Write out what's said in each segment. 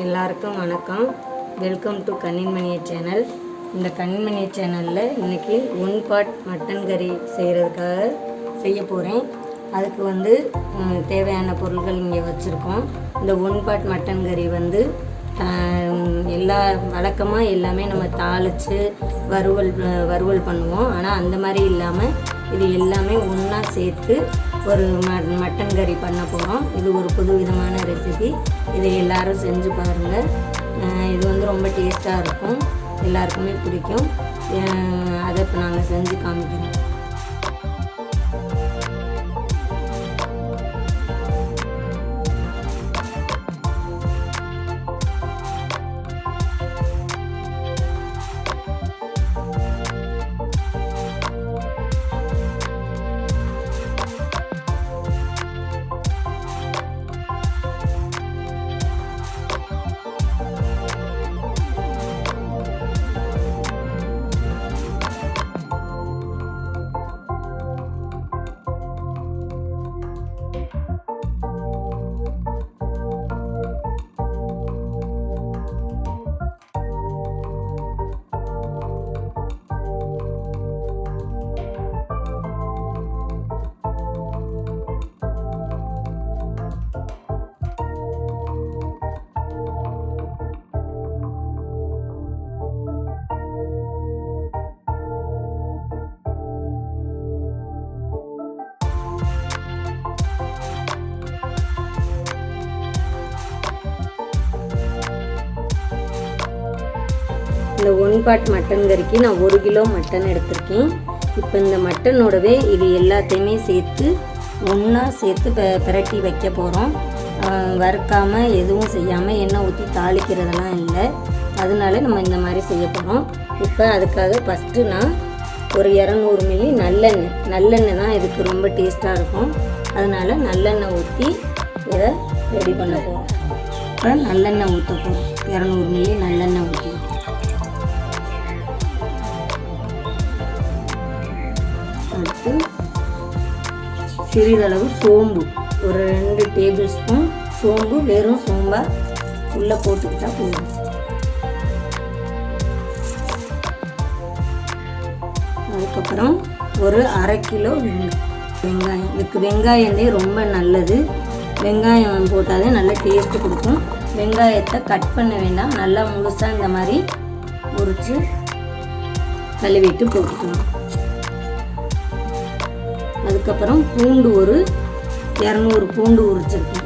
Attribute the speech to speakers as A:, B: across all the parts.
A: எல்லாருக்கும் வணக்கம். Welcome to Kanninmani channel. இந்த கன்னின்மணி சேனலில் இன்றைக்கி ஒன் பாட் மட்டன் கறி செய்கிறதுக்காக செய்ய போகிறேன். அதுக்கு தேவையான பொருட்கள் இங்கே வச்சுருக்கோம். இந்த ஒன் பாட் மட்டன் கறி வழக்கமாக எல்லாமே நம்ம தாளித்து வறுவல் பண்ணுவோம். ஆனால் அந்த மாதிரி இல்லாமல் இது எல்லாமே ஒன்றா சேர்த்து ஒரு மட்டன் கறி பண்ண போகிறோம். இது ஒரு புது விதமான ரெசிபி. இதை எல்லோரும் செஞ்சு பாருங்கள். இது ரொம்ப டேஸ்ட்டாக இருக்கும், எல்லாருக்குமே பிடிக்கும். அதை இப்போ நாங்கள் செஞ்சு காமிக்கிறோம். இந்த ஒன் பாட் மட்டன் கறிக்கு நான் 1 கிலோ மட்டன் எடுத்திருக்கேன். இப்போ இந்த மட்டனோடவே இது எல்லாத்தையுமே சேர்த்து ஒன்றா சேர்த்து பிரட்டி வைக்க போகிறோம். வறுக்காமல் எதுவும் செய்யாமல் எண்ணெய் ஊற்றி தாளிக்கிறதெல்லாம் இல்லை. அதனால நம்ம இந்த மாதிரி செய்ய போகிறோம். இப்போ அதுக்காக ஃபஸ்ட்டு நான் ஒரு 200 மில்லி நல்லெண்ணெய் தான் இதுக்கு ரொம்ப டேஸ்ட்டாக இருக்கும். அதனால் நல்லெண்ணெய் ஊற்றி இதை ரெடி பண்ண போகிறோம். இப்போ நல்லெண்ணெய் ஊற்ற போகிறோம். 200 மில்லி நல்லெண்ணெய் ஊற்றி அடுத்து சிறிதளவு சோம்பு, ஒரு 2 டேபிள் ஸ்பூன் சோம்பு, வெறும் சோம்பா உள்ளே போட்டுக்கிட்டா போதும். அதுக்கப்புறம் ஒரு 1/2 கிலோ வெங்காயம். இதுக்கு வெங்காயமே ரொம்ப நல்லது. வெங்காயம் போட்டாலே நல்ல டேஸ்ட்டு கொடுக்கும். வெங்காயத்தை கட் பண்ண வேண்டாம், நல்லா முழுசாக இந்த மாதிரி உரித்து கழுவிட்டு போட்டுக்கலாம். அதுக்கப்புறம் பூண்டு ஒரு 200 பூண்டு உரிச்சிருக்கேன்.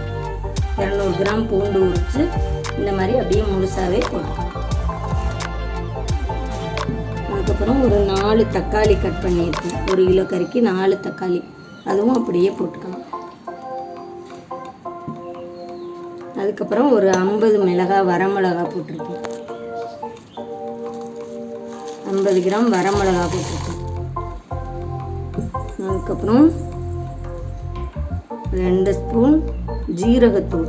A: 200 கிராம் பூண்டு உரித்து இந்த மாதிரி அப்படியே முழுசாகவே போட்டுக்கலாம். அதுக்கப்புறம் ஒரு 4 தக்காளி கட் பண்ணியிருக்கேன். 1 கிலோ கறிக்கு 4 தக்காளி, அதுவும் அப்படியே போட்டுக்கலாம். அதுக்கப்புறம் ஒரு 50 வரமிளகா போட்டிருக்கேன். 50 கிராம் வரமிளகா போட்டிருக்கேன். அதுக்கப்புறம் 2 ஸ்பூன் ஜீரகத்தூள்,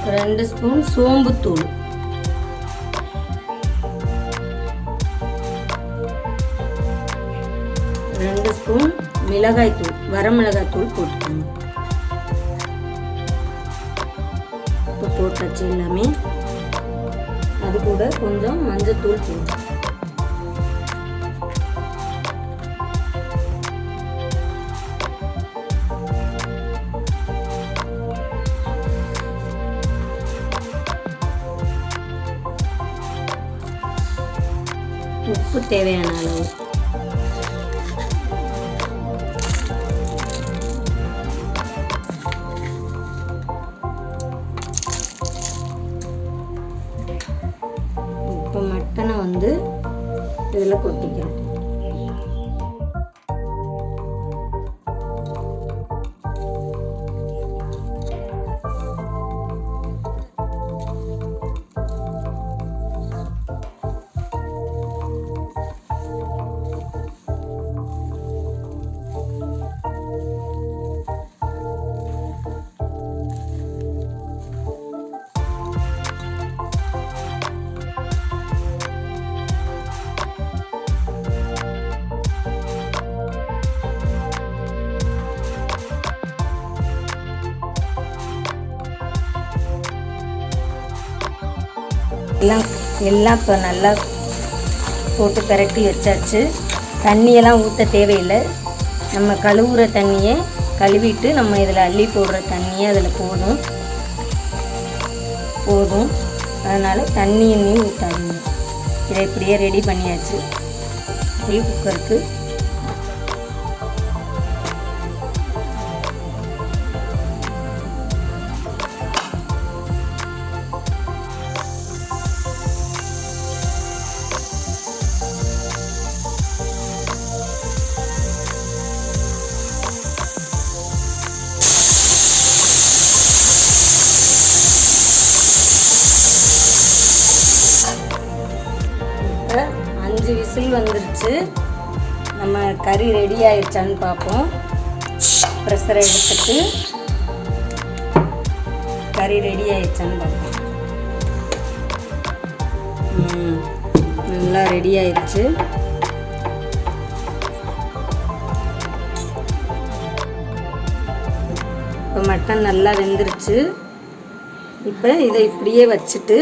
A: 2 ஸ்பூன் சோம்புத்தூள், 2 ஸ்பூன் மிளகாய்த்தூள், வரமிளகாய்த்தூள் போட்டுக்கோங்க. இப்போ போட்டாச்சு எல்லாமே. அது கூட கொஞ்சம் மஞ்சத்தூள் போடும். உப்பு தேவையான அளவு. இப்போ மட்டனை இதில் கொட்டிக்கிறோம். எல்லாம் இப்போ நல்லா போட்டு பிரட்டி வச்சாச்சு. தண்ணியெல்லாம் ஊற்ற தேவையில்லை. நம்ம கழுவுற தண்ணியை கழுவிட்டு நம்ம இதில் அள்ளி போடுற தண்ணியே அதில் போதும். அதனால் தண்ணியும் ஊற்றாதீங்க. இதை இப்படியே ரெடி பண்ணியாச்சு. இப்படி குக்கருக்கு இப்போ 5 விசில் வந்துருச்சு. நம்ம கறி ரெடி ஆயிடுச்சான்னு பார்ப்போம். ப்ரெஷரை எடுத்துட்டு கறி ரெடி ஆயிடுச்சான்னு பார்ப்போம். நல்லா ரெடி ஆயிடுச்சு. இப்போ மட்டன் நல்லா வெந்துருச்சு. இப்போ இதை இப்படியே வச்சுட்டு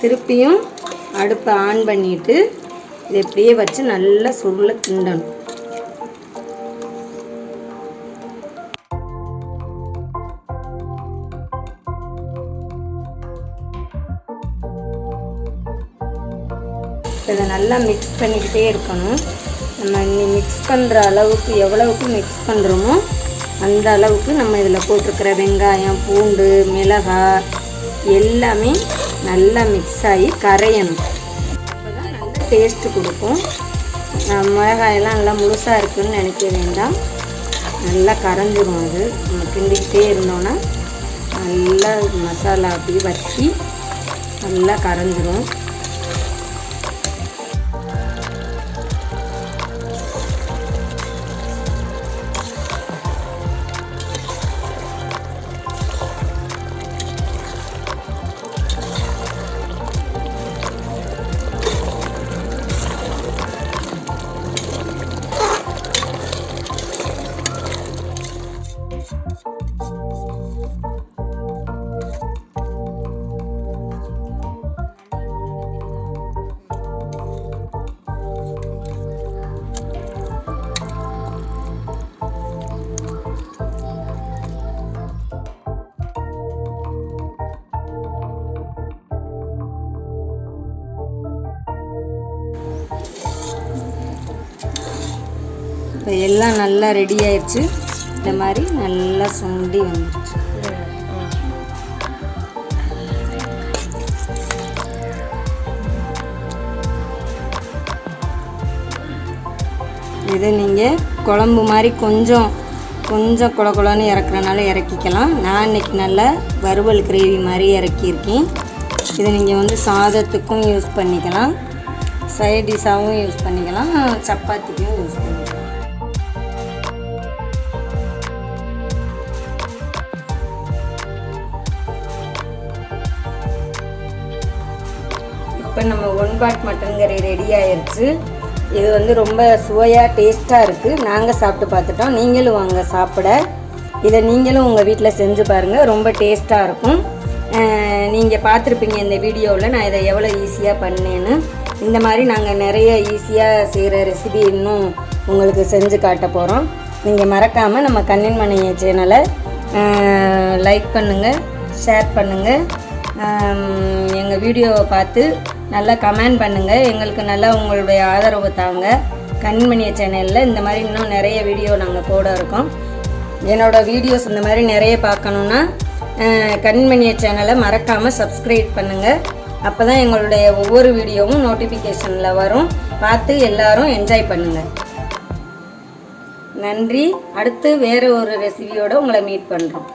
A: திருப்பியும் அடுப்பை ஆன் பண்ணிவிட்டு இதை இப்படியே வச்சு நல்லா சுருள கிண்டணும். இதை நல்லா மிக்ஸ் பண்ணிக்கிட்டே இருக்கணும். நம்ம மிக்ஸ் பண்ணுற அளவுக்கு எவ்வளவுக்கு மிக்ஸ் பண்ணுறோமோ அந்த அளவுக்கு நம்ம இதில் போட்டிருக்கிற வெங்காயம், பூண்டு, மிளகாய் எல்லாமே நல்லா மிக்ஸ் ஆகி கரையணும். அப்போ தான் நல்ல டேஸ்ட்டு கொடுக்கும். மிளகாயெல்லாம் நல்லா முழுசாக இருக்குதுன்னு நினைக்க வேண்டாம். நல்லா கரைஞ்சிரும். அது நம்ம கிண்டிக்கிட்டே இருந்தோன்னா நல்லா மசாலா அப்படி வற்றி நல்லா கரைஞ்சிரும். இப்போ எல்லாம் நல்லா ரெடி ஆயிடுச்சு. இந்த மாதிரி நல்லா சுண்டி வந்துடுச்சு. இது நீங்கள் குழம்பு மாதிரி கொஞ்சம் குழ குழன்னு இறக்குறனால இறக்கிக்கலாம். நான் இன்றைக்கி நல்லா வறுவல் கிரேவி மாதிரி இறக்கியிருக்கேன். இதை நீங்கள் வந்து சாதத்துக்கும் யூஸ் பண்ணிக்கலாம், சைட் டிஷ்ஷாகவும் யூஸ் பண்ணிக்கலாம், சப்பாத்திக்கும் யூஸ் பண்ணிக்கலாம். இப்போ நம்ம 1 பாட் மட்டன் கறி ரெடி ஆயிடுச்சு. இது வந்து ரொம்ப சுவையாக டேஸ்ட்டாக இருக்குது. நாங்கள் சாப்பிட்டு பார்த்துட்டோம். நீங்களும் வாங்க சாப்பிட. இதை நீங்களும் உங்கள் வீட்டில் செஞ்சு பாருங்கள். ரொம்ப டேஸ்ட்டாக இருக்கும். நீங்கள் பார்த்துருப்பீங்க இந்த வீடியோவில் நான் இதை எவ்வளோ ஈஸியாக பண்ணேன்னு. இந்த மாதிரி நாங்கள் நிறைய ஈஸியாக செய்கிற ரெசிபி இன்னும் உங்களுக்கு செஞ்சு காட்ட போகிறோம். நீங்கள் மறக்காமல் நம்ம கண்ணின் மணி சேனலை லைக் பண்ணுங்கள், ஷேர் பண்ணுங்கள். எங்கள் வீடியோவை பார்த்து நல்லா கமெண்ட் பண்ணுங்கள். எங்களுக்கு நல்லா உங்களுடைய ஆதரவு தாங்க. கண்மணிய சேனலில் இந்த மாதிரி இன்னும் நிறைய வீடியோ நாங்கள் போட இருக்கோம். என்னோடய வீடியோஸ் இந்த மாதிரி நிறைய பார்க்கணுன்னா கண்மணிய சேனலை மறக்காமல் சப்ஸ்கிரைப் பண்ணுங்கள். அப்போ தான் எங்களுடைய ஒவ்வொரு வீடியோவும் நோட்டிஃபிகேஷனில் வரும். பார்த்து எல்லோரும் என்ஜாய் பண்ணுங்கள். நன்றி. அடுத்து வேறு ஒரு ரெசிபியோடு உங்களை மீட் பண்ணுறோம்.